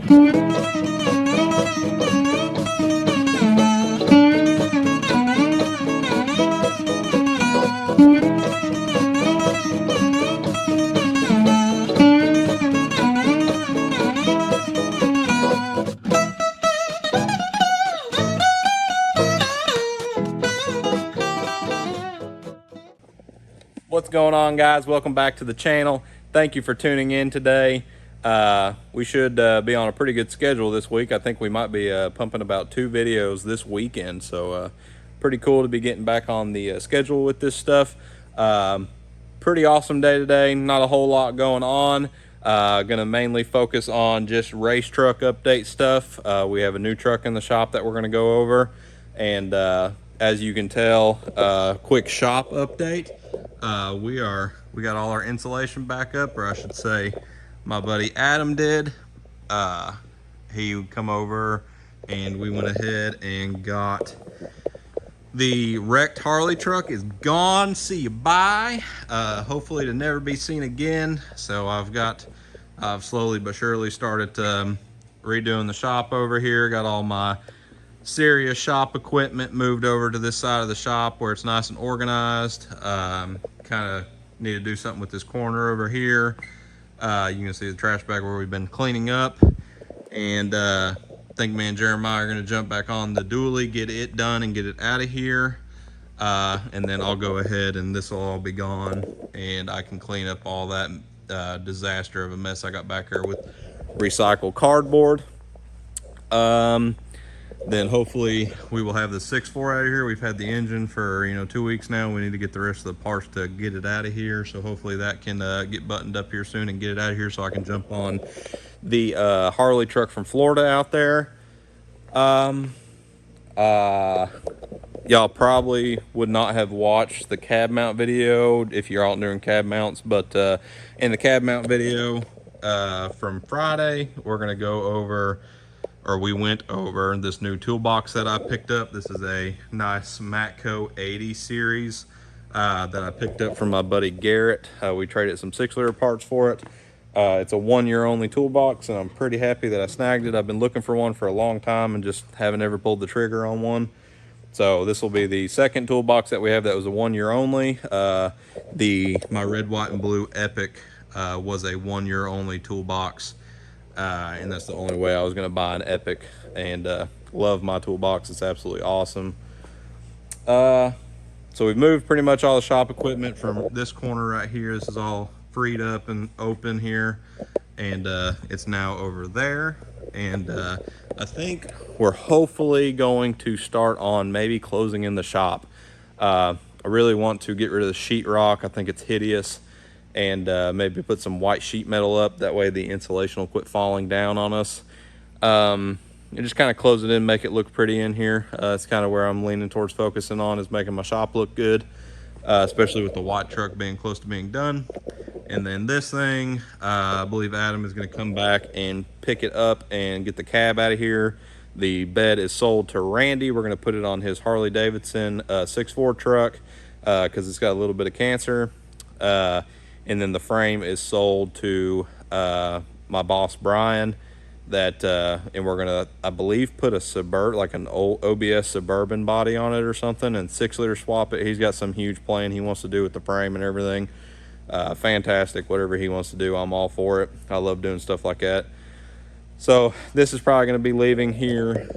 What's going on, guys? Welcome back to the channel. Thank you for tuning in today. We should be on a pretty good schedule this week. I think we might be pumping about 2 videos this weekend, so pretty cool to be getting back on the schedule with this stuff. Pretty awesome day today. Not a whole lot going on. Gonna mainly focus on just race truck update stuff. We have a new truck in the shop that we're gonna go over, and as you can tell, quick shop update. We got all our insulation back up, or I should say my buddy Adam did. He come over and we went ahead and got the wrecked Harley truck is gone. See you bye. Hopefully to never be seen again. So I've slowly but surely started redoing the shop over here. Got all my serious shop equipment moved over to this side of the shop where it's nice and organized. Kind of need to do something with this corner over here. You can see the trash bag where we've been cleaning up, and I think me and Jeremiah are going to jump back on the dually, get it done and get it out of here, and then I'll go ahead and this will all be gone and I can clean up all that disaster of a mess I got back here with recycled cardboard. Then hopefully we will have the 6.4 out of here. We've had the engine for 2 weeks now. We need to get the rest of the parts to get it out of here, so hopefully that can get buttoned up here soon and get it out of here so I can jump on the Harley truck from Florida out there. Y'all probably would not have watched the cab mount video if you're out doing cab mounts, but in the cab mount video from Friday, we're gonna go over, or we went over, this new toolbox that I picked up. This is a nice Matco 80 series that I picked up from my buddy Garrett. We traded some 6-liter parts for it. It's a 1-year only toolbox, and I'm pretty happy that I snagged it. I've been looking for one for a long time and just haven't ever pulled the trigger on one. So this will be the second toolbox that we have that was a 1-year only. My red, white, and blue Epic was a 1-year only toolbox. And that's the only way I was going to buy an Epic, and love my toolbox. It's absolutely awesome. So we've moved pretty much all the shop equipment from this corner right here. This is all freed up and open here, and it's now over there. And I think we're hopefully going to start on maybe closing in the shop. I really want to get rid of the sheetrock. I think it's hideous. And maybe put some white sheet metal up. That way the insulation will quit falling down on us. And just kind of close it in, make it look pretty in here. It's kind of where I'm leaning towards focusing on, is making my shop look good, especially with the white truck being close to being done. And then this thing, I believe Adam is going to come back and pick it up and get the cab out of here. The bed is sold to Randy. We're going to put it on his Harley Davidson 6.4 truck because it's got a little bit of cancer. And then the frame is sold to my boss Brian. And we're gonna, I believe, put a like an old OBS Suburban body on it or something, and 6-liter swap it. He's got some huge plan he wants to do with the frame and everything. Fantastic, whatever he wants to do, I'm all for it. I love doing stuff like that. So this is probably going to be leaving here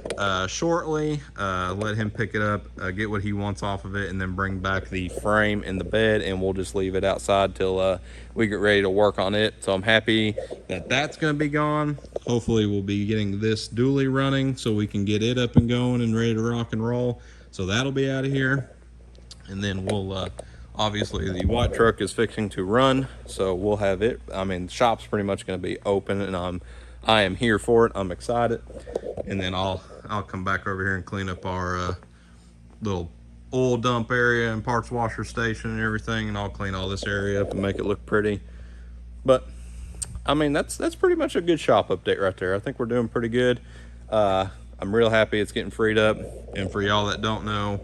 shortly. Let him pick it up, get what he wants off of it, and then bring back the frame and the bed, and we'll just leave it outside till we get ready to work on it. So I'm happy that that's going to be gone. Hopefully we'll be getting this dually running so we can get it up and going and ready to rock and roll. So that'll be out of here. And then we'll obviously the white truck is fixing to run, so we'll have it. I mean, the shop's pretty much going to be open, and I am here for it. I'm excited. And then I'll come back over here and clean up our little oil dump area and parts washer station and everything, and I'll clean all this area up and make it look pretty. But I mean, that's pretty much a good shop update right there. I think we're doing pretty good. I'm real happy it's getting freed up. And for y'all that don't know,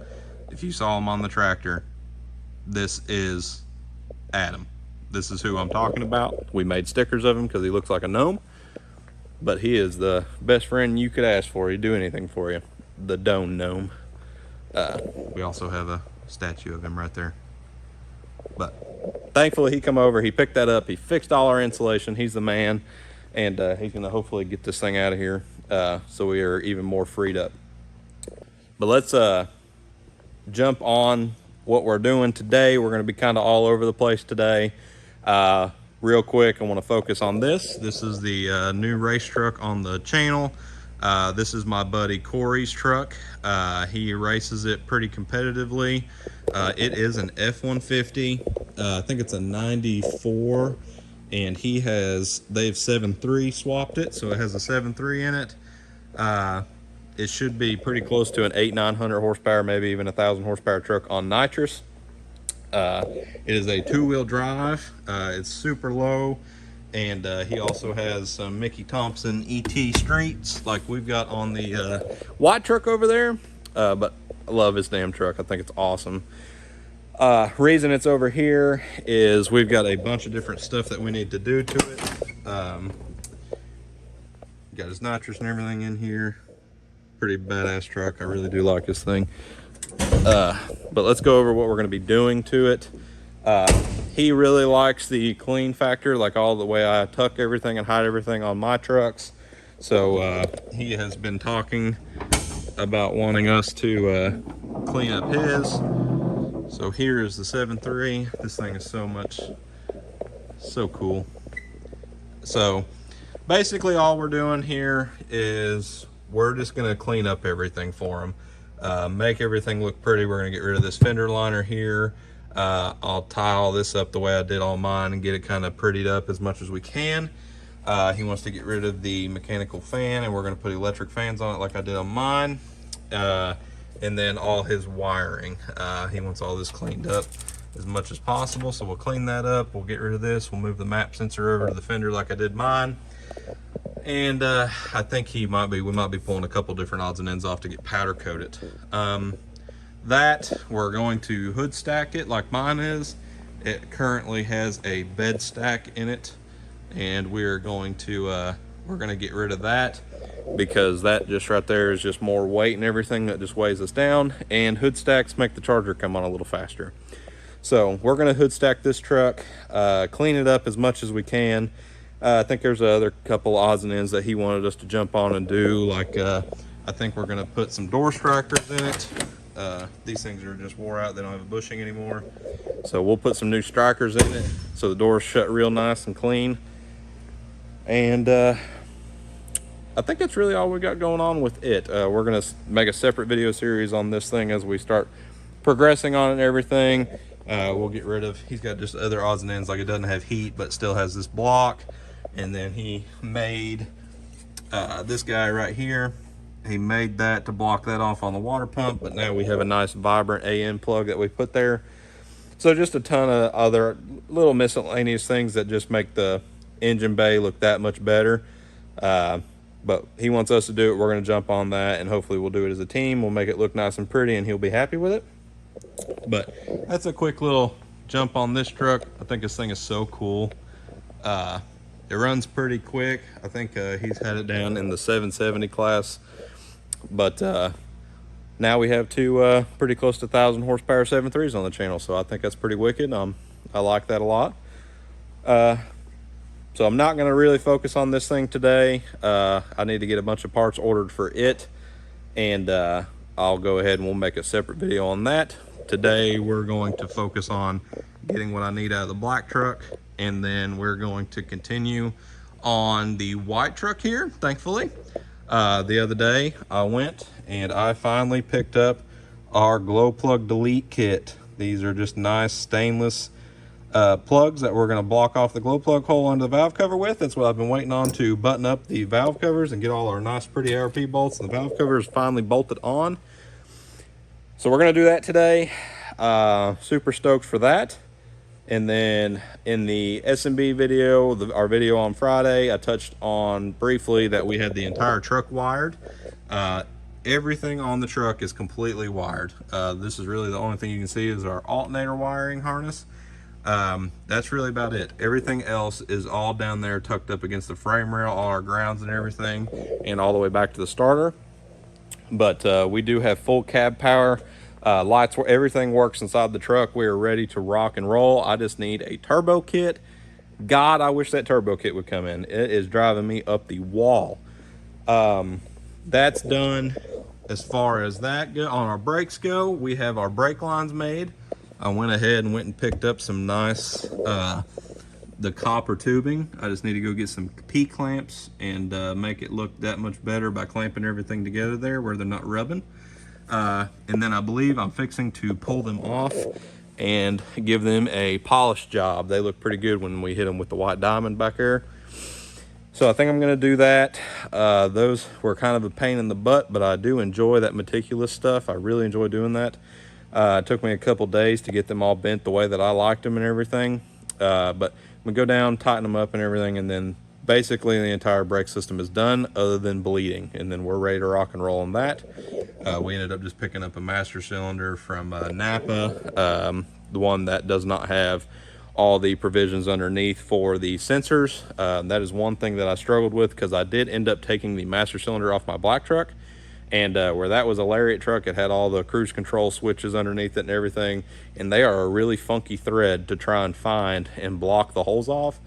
if you saw him on the tractor, this is Adam. This is who I'm talking about. We made stickers of him because he looks like a gnome. but he is the best friend you could ask for. He'd do anything for you. The Dome Gnome. We also have a statue of him right there. But thankfully he come over, he picked that up, he fixed all our insulation. He's the man, and he's gonna hopefully get this thing out of here so we are even more freed up. But let's jump on what we're doing today. We're gonna be kind of all over the place today. Real quick, I want to focus on this. This is the new race truck on the channel. This is my buddy Corey's truck. He races it pretty competitively. It is an F-150. I think it's a 94, and they've 7.3 swapped it, so it has a 7.3 in it. It should be pretty close to an 800-900 horsepower, maybe even 1,000 horsepower truck on Nitrous. It is a 2-wheel drive. It's super low, and he also has some Mickey Thompson ET streets like we've got on the white truck over there. But I love his damn truck. I think it's awesome. Reason it's over here is we've got a bunch of different stuff that we need to do to it. Got his nitrous and everything in here. Pretty badass truck. I really do like this thing. But let's go over what we're going to be doing to it. He really likes the clean factor, like all the way I tuck everything and hide everything on my trucks. So he has been talking about wanting us to clean up his. So here is the 7.3. This thing is so cool. So basically all we're doing here is we're just going to clean up everything for him. Make everything look pretty. We're going to get rid of this fender liner here. I'll tie all this up the way I did on mine and get it kind of prettied up as much as we can. He wants to get rid of the mechanical fan, and we're going to put electric fans on it like I did on mine. And then all his wiring. He wants all this cleaned up as much as possible, so we'll clean that up. We'll get rid of this. We'll move the map sensor over to the fender like I did mine. And I think we might be pulling a couple different odds and ends off to get powder coat it. That we're going to hood stack it like mine is. It currently has a bed stack in it, and we're going to get rid of that because that just right there is just more weight and everything that just weighs us down, and hood stacks make the charger come on a little faster. So we're going to hood stack this truck, clean it up as much as we can. I think there's other couple odds and ends that he wanted us to jump on and do, like I think we're going to put some door strikers in it. These things are just wore out. They don't have a bushing anymore. So we'll put some new strikers in it so the doors shut real nice and clean. And I think that's really all we got going on with it. We're going to make a separate video series on this thing as we start progressing on it and everything. We'll get rid of, he's got just other odds and ends, like it doesn't have heat but still has this block. And then he made this guy right here. He made that to block that off on the water pump, but now we have a nice vibrant AN plug that we put there. So just a ton of other little miscellaneous things that just make the engine bay look that much better. But he wants us to do it. We're going to jump on that, and hopefully we'll do it as a team. We'll make it look nice and pretty, and he'll be happy with it. But that's a quick little jump on this truck. I think this thing is so cool. It runs pretty quick. I think he's had it down in the 770 class. But now we have two pretty close to 1,000 horsepower 7.3s on the channel. So I think that's pretty wicked. I like that a lot. So I'm not going to really focus on this thing today. I need to get a bunch of parts ordered for it. And I'll go ahead and we'll make a separate video on that. Today we're going to focus on getting what I need out of the black truck, and then we're going to continue on the white truck here, thankfully. The other day I went and I finally picked up our glow plug delete kit. These are just nice stainless plugs that we're going to block off the glow plug hole under the valve cover with. That's what I've been waiting on, to button up the valve covers and get all our nice pretty ARP bolts. And the valve cover is finally bolted on. So we're going to do that today. Super stoked for that. And then in the SMB video, our video on Friday, I touched on briefly that we had the entire truck wired. Everything on the truck is completely wired. This is really the only thing you can see is our alternator wiring harness. That's really about it. Everything else is all down there tucked up against the frame rail, all our grounds and everything, and all the way back to the starter. But we do have full cab power, lights, where everything works inside the truck. We are ready to rock and roll. I just need a turbo kit. God, I wish that turbo kit would come in. It is driving me up the wall. That's done. As far as that go, on our brakes go, we have our brake lines made. I went ahead and went and picked up some nice the copper tubing. I just need to go get some P clamps and make it look that much better by clamping everything together there where they're not rubbing. And then I believe I'm fixing to pull them off and give them a polish job. They look pretty good when we hit them with the white diamond back there. So I think I'm going to do that. Those were kind of a pain in the butt, but I do enjoy that meticulous stuff. I really enjoy doing that. It took me a couple days to get them all bent the way that I liked them and everything. But I'm going to go down, tighten them up and everything, and then basically the entire brake system is done other than bleeding. And then we're ready to rock and roll on that. We ended up just picking up a master cylinder from Napa, the one that does not have all the provisions underneath for the sensors. That is one thing that I struggled with because I did end up taking the master cylinder off my black truck, and where that was a Lariat truck, it had all the cruise control switches underneath it and everything, and they are a really funky thread to try and find and block the holes off.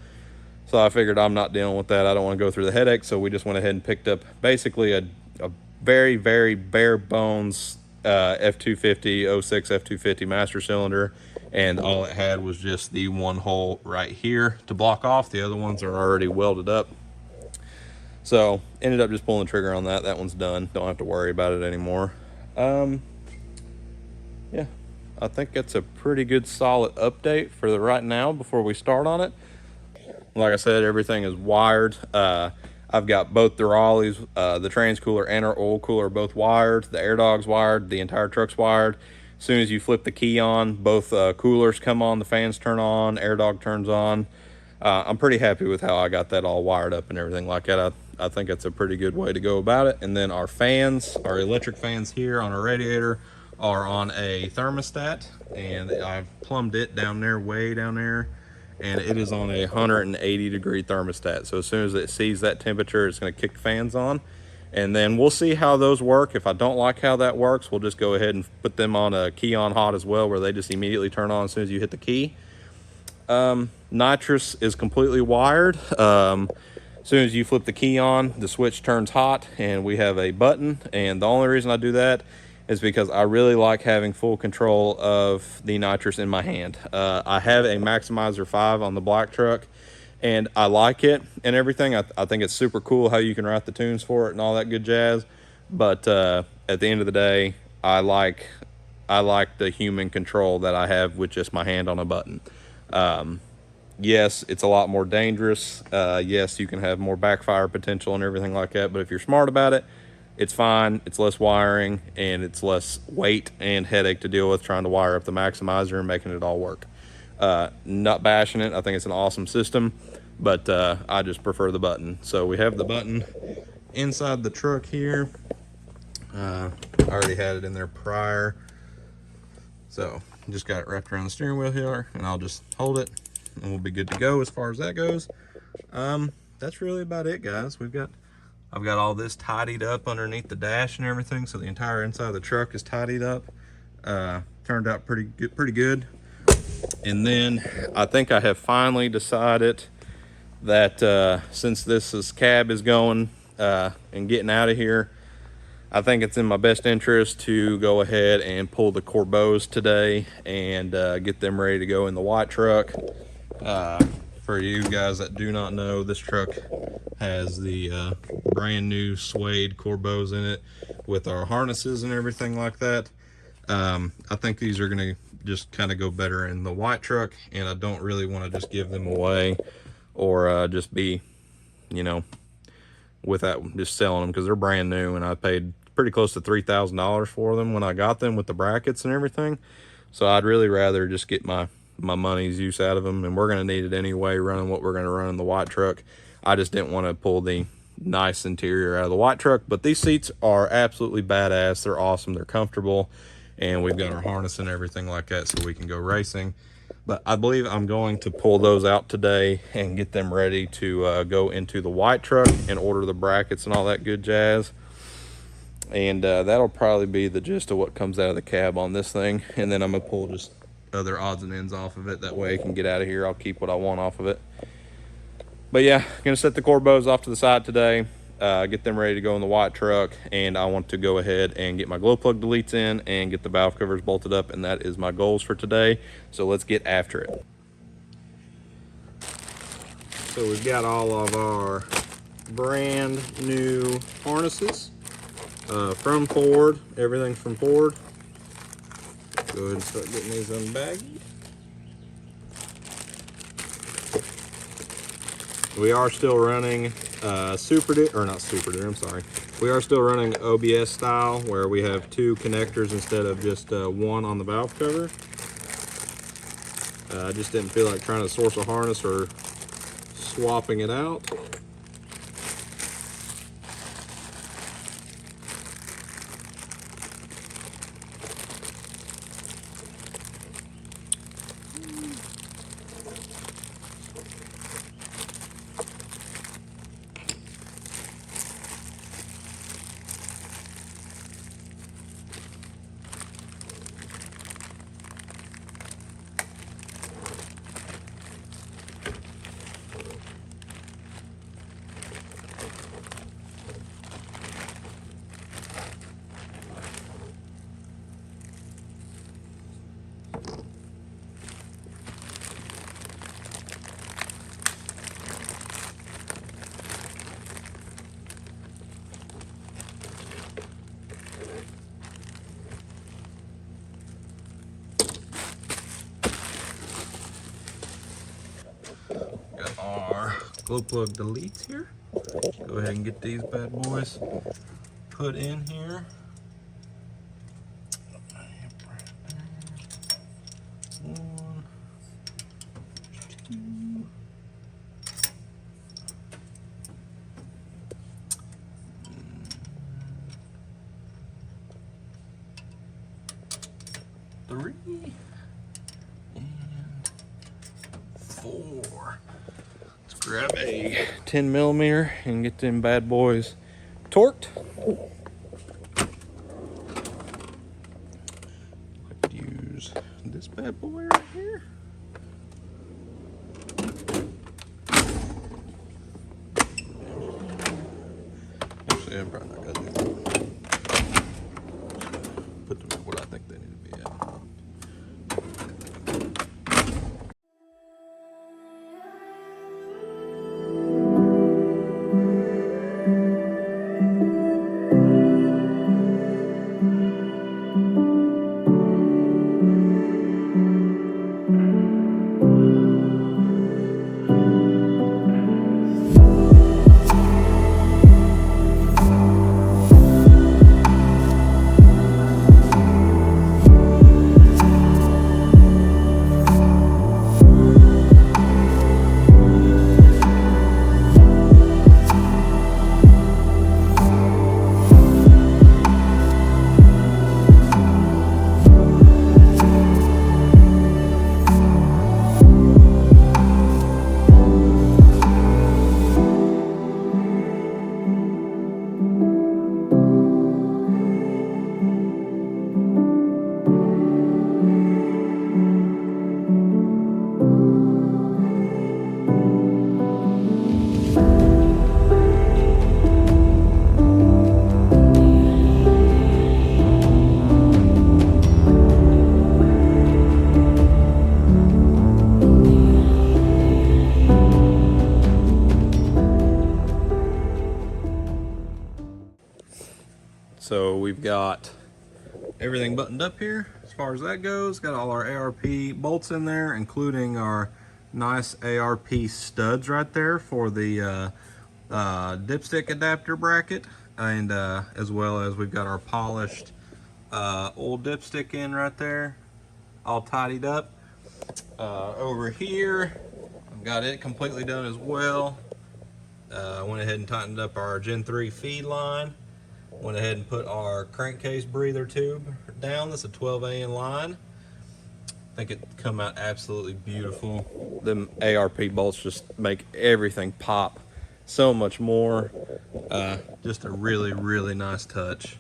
So I figured I'm not dealing with that. I don't want to go through the headache, so we just went ahead and picked up basically a very, very bare bones F250 06 F250 master cylinder, and all it had was just the one hole right here to block off. The other ones are already welded up. So ended up just pulling the trigger on that. That one's done. Don't have to worry about it anymore. Yeah, I think that's a pretty good solid update for the right now before we start on it. Like I said, everything is wired. I've got both the Raleighs, the trans cooler and our oil cooler are both wired. The air dog's wired. The entire truck's wired. As soon as you flip the key on, both coolers come on, the fans turn on, air dog turns on. I'm pretty happy with how I got that all wired up and everything like that. I think that's a pretty good way to go about it. And then our fans, our electric fans here on our radiator, are on a thermostat, and I've plumbed it down there, way down there, and it is on a 180-degree thermostat. So as soon as it sees that temperature, it's going to kick the fans on. And then we'll see how those work. If I don't like how that works, we'll just go ahead and put them on a key on hot as well, where they just immediately turn on as soon as you hit the key. Nitrous is completely wired. As soon as you flip the key on, the switch turns hot, and we have a button. And the only reason I do that is because I really like having full control of the nitrous in my hand. I have a Maximizer 5 on the black truck, and I like it and everything. I think it's super cool how you can write the tunes for it and all that good jazz. But at the end of the day, I like the human control that I have with just my hand on a button. Yes, it's a lot more dangerous. Yes, you can have more backfire potential and everything like that. But if you're smart about it, it's fine. It's less wiring, and it's less weight and headache to deal with trying to wire up the Maximizer and making it all work. Not bashing it. I think it's an awesome system, but I just prefer the button. So we have the button inside the truck here. I already had it in there prior, so just got it wrapped around the steering wheel here, and I'll just hold it and we'll be good to go as far as that goes. That's really about it, guys. I've got all this tidied up underneath the dash and everything, so the entire inside of the truck is tidied up. Turned out pretty good. And then I think I have finally decided that since cab is going and getting out of here, I think it's in my best interest to go ahead and pull the Corbeaus today and get them ready to go in the white truck. For you guys that do not know, this truck has the brand new suede Corbeaus in it with our harnesses and everything like that. I think these are going to just kind of go better in the white truck, and I don't really want to just give them away or just be, without just selling them, because they're brand new, and I paid pretty close to $3,000 for them when I got them with the brackets and everything. So I'd really rather just get my money's use out of them, and we're going to need it anyway running what we're going to run in the white truck. I just didn't want to pull the nice interior out of the white truck, but these seats are absolutely badass. They're awesome. They're comfortable, and we've got our harness and everything like that so we can go racing. But I believe I'm going to pull those out today and get them ready to go into the white truck and order the brackets and all that good jazz. And that'll probably be the gist of what comes out of the cab on this thing. And then I'm gonna pull just other odds and ends off of it. That way I can get out of here. I'll keep what I want off of it. But yeah, gonna set the Corbos off to the side today, get them ready to go in the white truck, and I want to go ahead and get my glow plug deletes in and get the valve covers bolted up, and that is my goals for today. So let's get after it. So we've got all of our brand new harnesses from Ford, everything from Ford. Go ahead and start getting these unbagged. We are still running we are still running OBS style, where we have 2 connectors instead of just 1 on the valve cover. I just didn't feel like trying to source a harness or swapping it out. Got our glow plug deletes here. Go ahead and get these bad boys put in here. One, 2, 3, and 4. Let's grab a 10mm and get them bad boys torqued. Let's use this bad boy right here. Actually, I'm probably not gonna do that. Put them at what I think they need to be at. So we've got everything buttoned up here as far as that goes. Got all our ARP bolts in there, including our nice ARP studs right there for the dipstick adapter bracket, and as well as we've got our polished old dipstick in right there, all tidied up. Over here, I've got it completely done as well. Went ahead and tightened up our Gen 3 feed line. Went ahead and put our crankcase breather tube down. That's a 12 AN line. I think it come out absolutely beautiful. Them ARP bolts just make everything pop so much more. Just a really, really nice touch.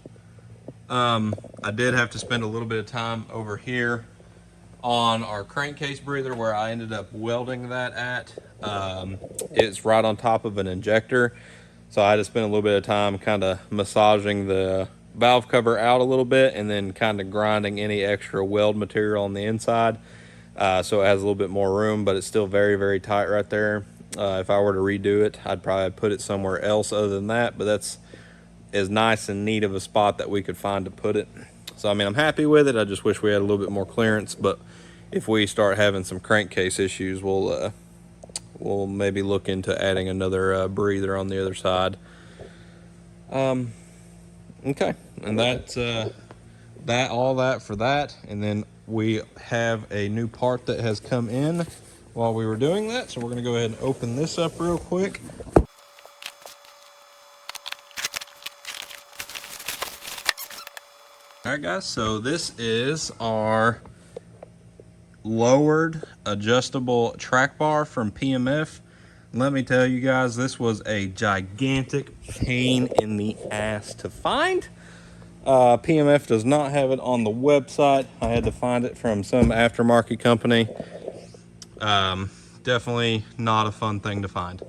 I did have to spend a little bit of time over here on our crankcase breather where I ended up welding that at. It's right on top of an injector, so I had to spend a little bit of time kind of massaging the valve cover out a little bit and then kind of grinding any extra weld material on the inside, so it has a little bit more room, but it's still very, very tight right there. If I were to redo it, I'd probably put it somewhere else other than that, but that's as nice and neat of a spot that we could find to put it. So I mean, I'm happy with it. I just wish we had a little bit more clearance, but if we start having some crankcase issues, we'll maybe look into adding another breather on the other side. Okay, and that's all that for that. And then we have a new part that has come in while we were doing that, so we're gonna go ahead and open this up real quick. All right, guys, so this is our lowered adjustable track bar from PMF. Let me tell you guys, this was a gigantic pain in the ass to find. PMF does not have it on the website. I had to find it from some aftermarket company. Definitely not a fun thing to find.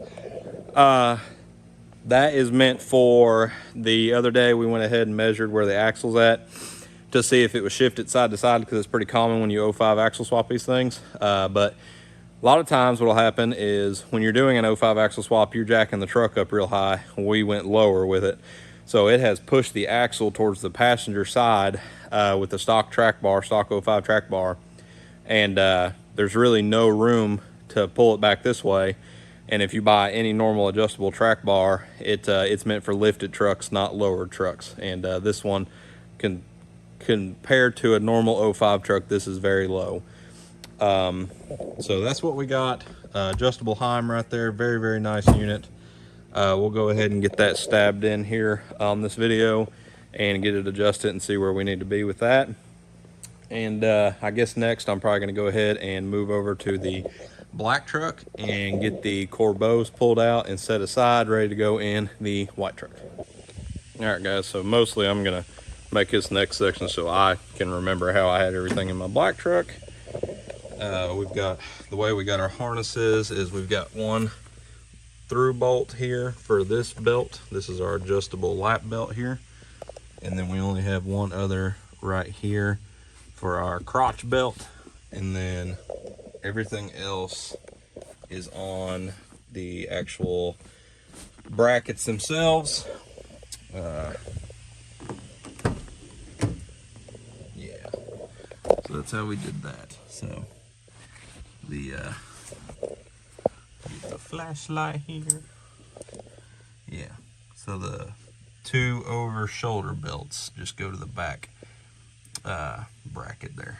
That is meant for the other day we went ahead and measured where the axle's at to see if it was shifted side to side, because it's pretty common when you 05 axle swap these things. But a lot of times what will happen is when you're doing an 05 axle swap, you're jacking the truck up real high. We went lower with it. So it has pushed the axle towards the passenger side with the stock track bar, stock 05 track bar. And there's really no room to pull it back this way. And if you buy any normal adjustable track bar, it's meant for lifted trucks, not lowered trucks. And this one, compared to a normal 05 truck, this is very low. So that's what we got. Adjustable Heim right there. Very, very nice unit. We'll go ahead and get that stabbed in here on this video and get it adjusted and see where we need to be with that. And I guess next I'm probably going to go ahead and move over to the black truck and get the corbeaus pulled out and set aside, ready to go in the white truck. All right, guys, so mostly I'm going to make this next section so I can remember how I had everything in my black truck. We've got, the way we got our harnesses is we've got one through bolt here for this belt. This is our adjustable lap belt here. And then we only have one other right here for our crotch belt. And then everything else is on the actual brackets themselves. Yeah, so that's how we did that. So the flashlight here. Yeah, so the two over shoulder belts just go to the back bracket there.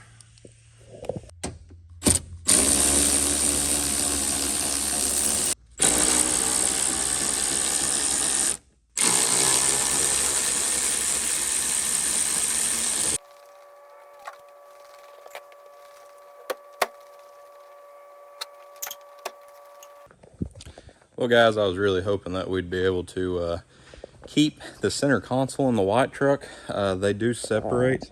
Well, guys, I was really hoping that we'd be able to keep the center console in the white truck. They do separate.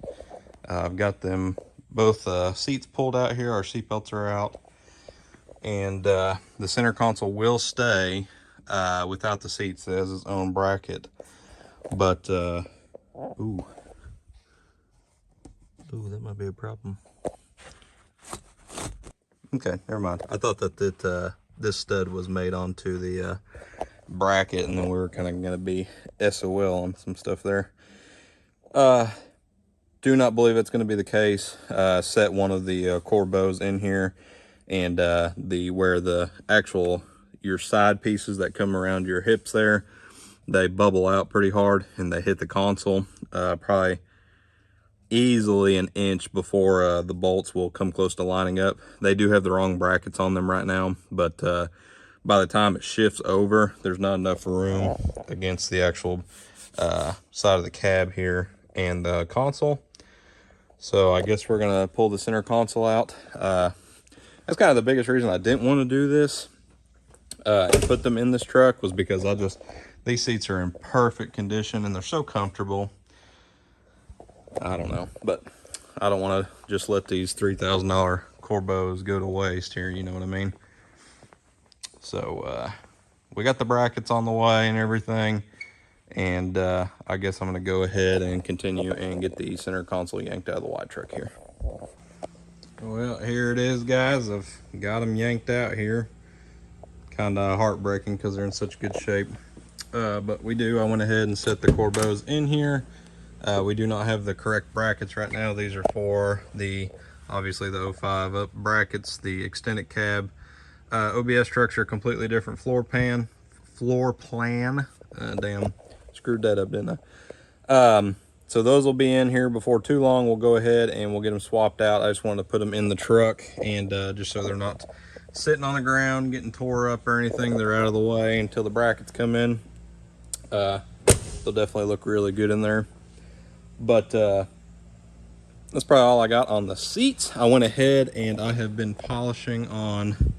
I've got them both seats pulled out here. Our seat belts are out. And the center console will stay without the seats. It has its own bracket. But, ooh, that might be a problem. Okay, never mind. I thought that this stud was made onto the bracket, and then we were kind of going to be SOL on some stuff there. Do not believe it's going to be the case. Set one of the corbeaus in here, and where the actual your side pieces that come around your hips there, they bubble out pretty hard and they hit the console probably easily an inch before the bolts will come close to lining up. They do have the wrong brackets on them right now, but by the time it shifts over, there's not enough room against the actual side of the cab here and the console. So I guess we're gonna pull the center console out. That's kind of the biggest reason I didn't want to do this and put them in this truck, was because these seats are in perfect condition and they're so comfortable. I don't know, but I don't want to just let these $3,000 Corbos go to waste here, you know what I mean? So we got the brackets on the way and everything, and I guess I'm gonna go ahead and continue and get the center console yanked out of the wide truck here. Well, here it is, guys. I've got them yanked out here. Kind of heartbreaking because they're in such good shape, but I went ahead and set the Corbos in here. We do not have the correct brackets right now. These are for obviously the 05 up brackets, the extended cab. OBS structure, completely different floor plan. Damn, screwed that up, didn't I? So those will be in here before too long. We'll go ahead and we'll get them swapped out. I just wanted to put them in the truck, and just so they're not sitting on the ground getting tore up or anything, they're out of the way until the brackets come in. They'll definitely look really good in there. But that's probably all I got on the seats. I went ahead and I have been polishing on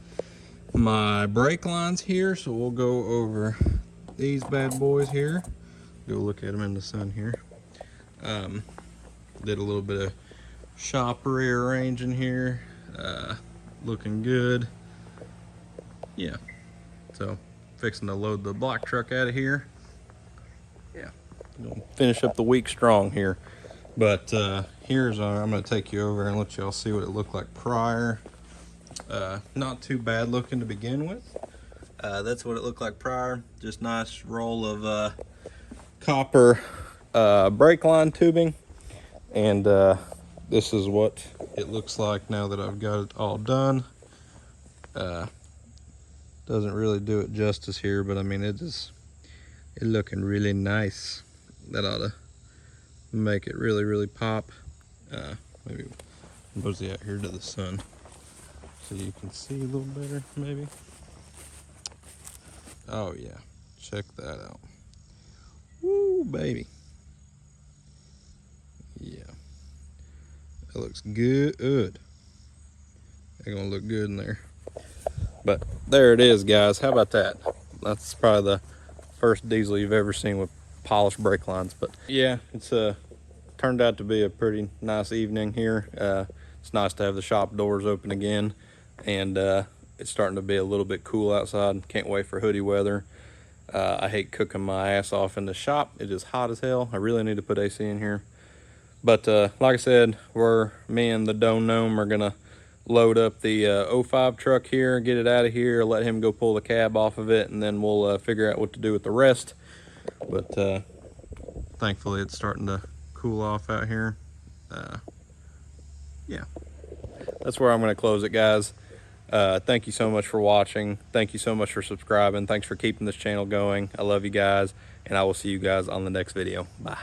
my brake lines here, so we'll go over these bad boys here. Go look at them in the sun here. Did a little bit of shop rearranging here, looking good. Yeah, so fixing to load the block truck out of here. Yeah, gonna finish up the week strong here. But I'm gonna take you over and let y'all see what it looked like prior. Not too bad looking to begin with. That's what it looked like prior. Just nice roll of copper brake line tubing, and this is what it looks like now that I've got it all done. Doesn't really do it justice here, but I mean, it's looking really nice. That ought to make it really pop. Maybe mosey out here to the sun so you can see a little better, maybe. Oh yeah, check that out. Woo, baby. Yeah, that looks good. They're gonna look good in there. But there it is, guys. How about that? That's probably the first diesel you've ever seen with polished brake lines. But yeah, it's turned out to be a pretty nice evening here. It's nice to have the shop doors open again, and it's starting to be a little bit cool outside. Can't wait for hoodie weather. I hate cooking my ass off in the shop. It is hot as hell. I really need to put AC in here. But like I said, me and the Dome Gnome are gonna load up the 05 truck here, get it out of here, let him go pull the cab off of it, and then we'll figure out what to do with the rest. But thankfully it's starting to cool off out here. Yeah, that's where I'm going to close it, guys. Thank you so much for watching. Thank you so much for subscribing. Thanks for keeping this channel going. I love you guys, and I will see you guys on the next video. Bye.